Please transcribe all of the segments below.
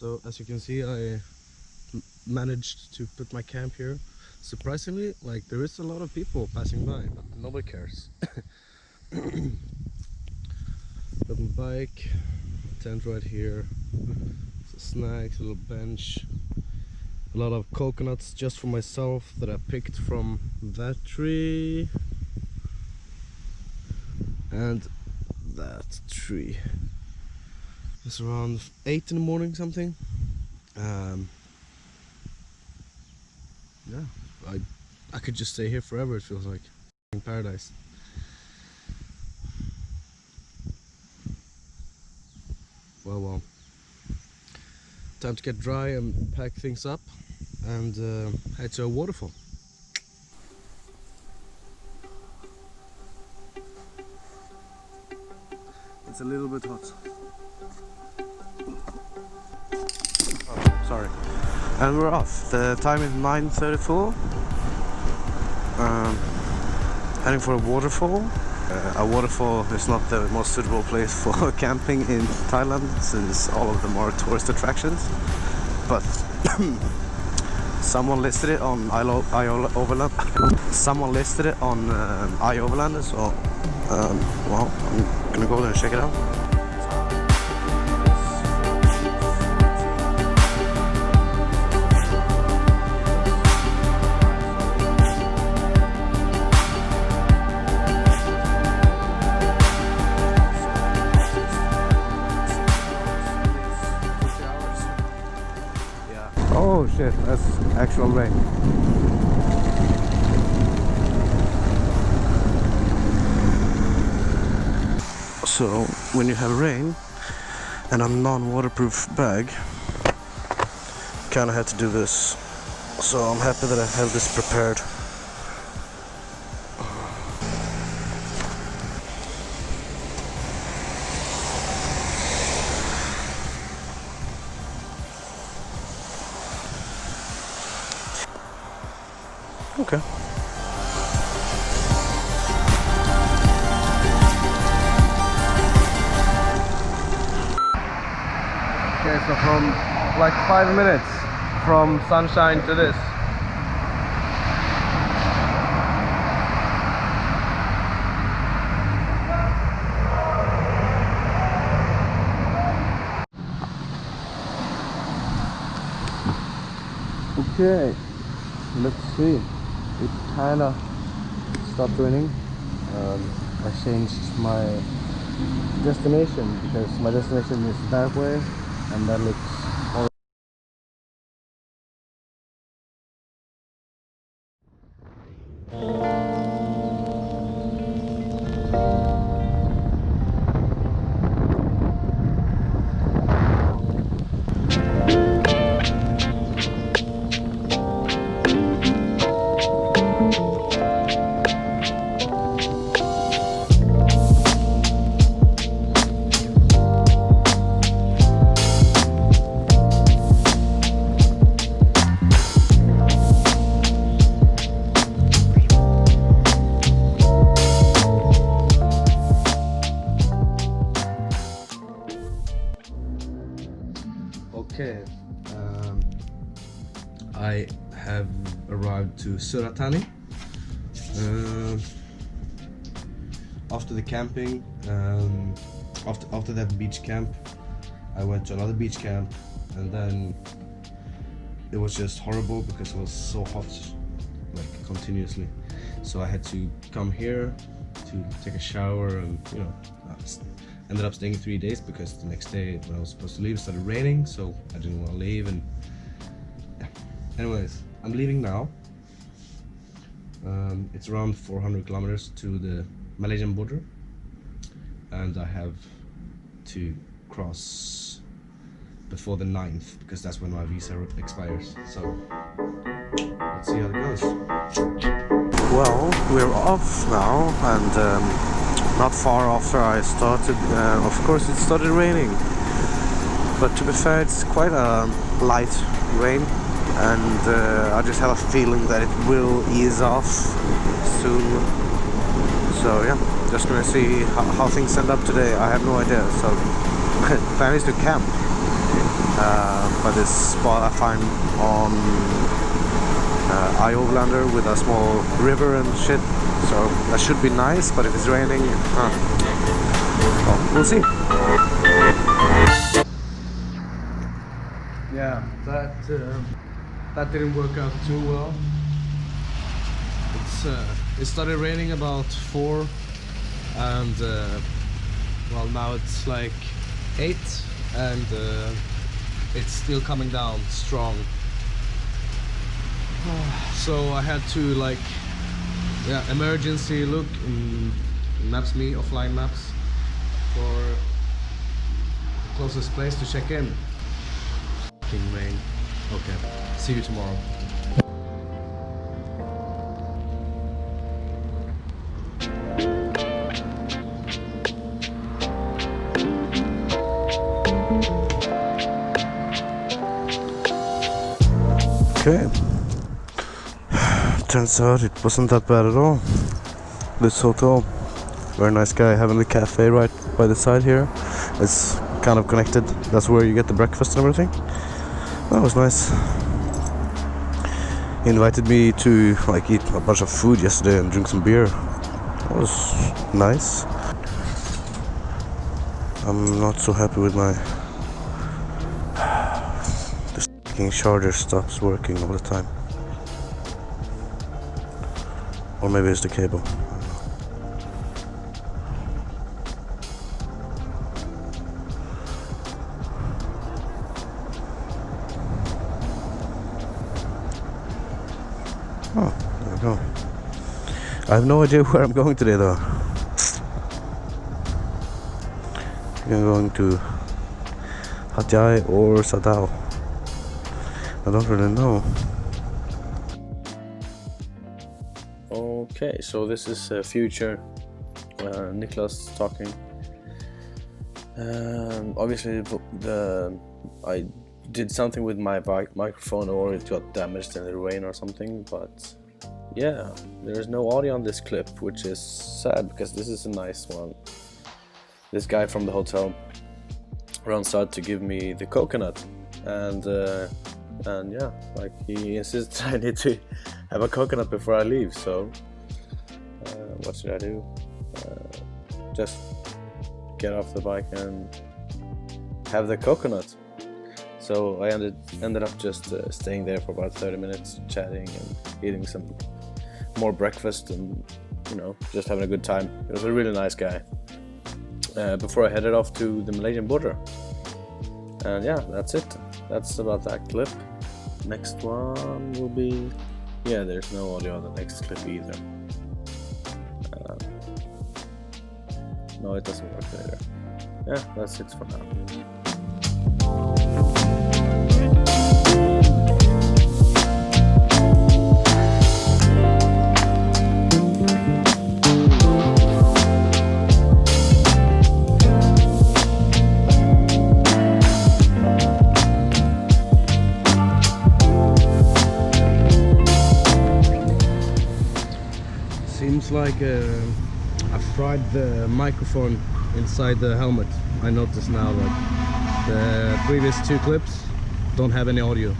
So as you can see, I managed to put my camp here. Surprisingly, like, there is a lot of people passing by, but nobody cares. Got my bike, tent right here, some snacks, a little bench, a lot of coconuts just for myself that I picked from that tree and that tree. It's around 8 in the morning something. Yeah, I could just stay here forever. It feels like in paradise. Well, time to get dry and pack things up and head to a waterfall. It's a little bit hot. Oh, sorry. And we're off. The time is 9:34. Heading for a waterfall. A waterfall is not the most suitable place for camping in Thailand, since all of them are tourist attractions. But someone listed it on overland. Someone listed it on overland, so well, I'm gonna go there and check it out. Oh shit, that's actual rain. So, when you have rain and a non-waterproof bag, kinda had to do this. So I'm happy that I have this prepared. Okay. Okay, so from like 5 minutes from sunshine to this. Okay, let's see. It kinda stopped raining. I changed my destination because my destination is that way, and that looks all okay. I have arrived to Suratani. After the camping, after that beach camp, I went to another beach camp, and then it was just horrible because it was so hot, like continuously. So I had to come here to take a shower, and ended up staying 3 days because the next day when I was supposed to leave it started raining, so I didn't want to leave. And yeah. Anyways, I'm leaving now. It's around 400 kilometers to the Malaysian border, and I have to cross before the 9th because that's when my visa expires. So let's see how it goes. Well, we're off now, and not far after I started, of course it started raining, but to be fair, it's quite a light rain, and I just have a feeling that it will ease off soon. So yeah, just gonna see how things end up today. I have no idea, so plan is to camp. by this spot I find on I overlander with a small river and shit. So that should be nice, but if it's raining, well, we'll see. Yeah, that didn't work out too well. It started raining about 4, and well, now it's like 8, and it's still coming down strong. So I had to like, yeah, emergency look in Maps.me, offline maps, for the closest place to check in. Fucking rain. Okay, see you tomorrow. Okay. Turns out it wasn't that bad at all. This hotel, very nice guy, having the cafe right by the side here. It's kind of connected. That's where you get the breakfast and everything. That was nice. He invited me to like eat a bunch of food yesterday and drink some beer. That was nice. I'm not so happy with my this fucking charger stops working all the time. Or maybe it's the cable. I don't know. Oh, there we go. I have no idea where I'm going today though. I'm going to Hat Yai or Sadao. I don't really know. Okay, so this is future Niklas talking. Obviously, I did something with my microphone, or it got damaged in the rain or something. But yeah, there is no audio on this clip, which is sad because this is a nice one. This guy from the hotel runs out to give me the coconut, and yeah, like he insists I need to have a coconut before I leave. So what should I do? Just get off the bike and have the coconut. So I ended up just staying there for about 30 minutes, chatting and eating some more breakfast, and just having a good time. He was a really nice guy. Before I headed off to the Malaysian border. And yeah, that's it. That's about that clip. Next one will be... yeah, there's no audio on the next clip either. No, it doesn't work later. Yeah, that's it for now. Seems like I fried the microphone inside the helmet. I noticed now that the previous 2 clips don't have any audio.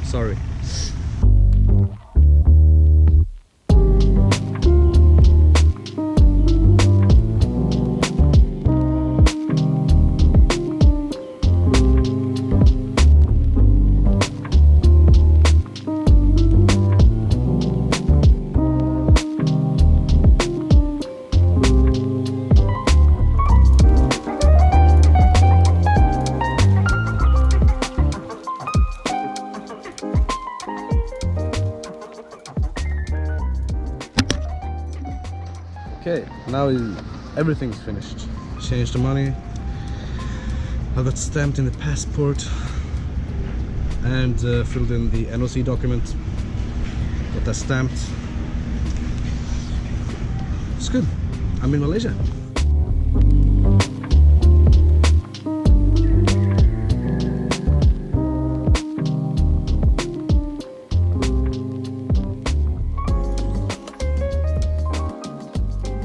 Sorry. Okay, now everything's finished. Changed the money. I got stamped in the passport and filled in the NOC document. Got that stamped. It's good. I'm in Malaysia.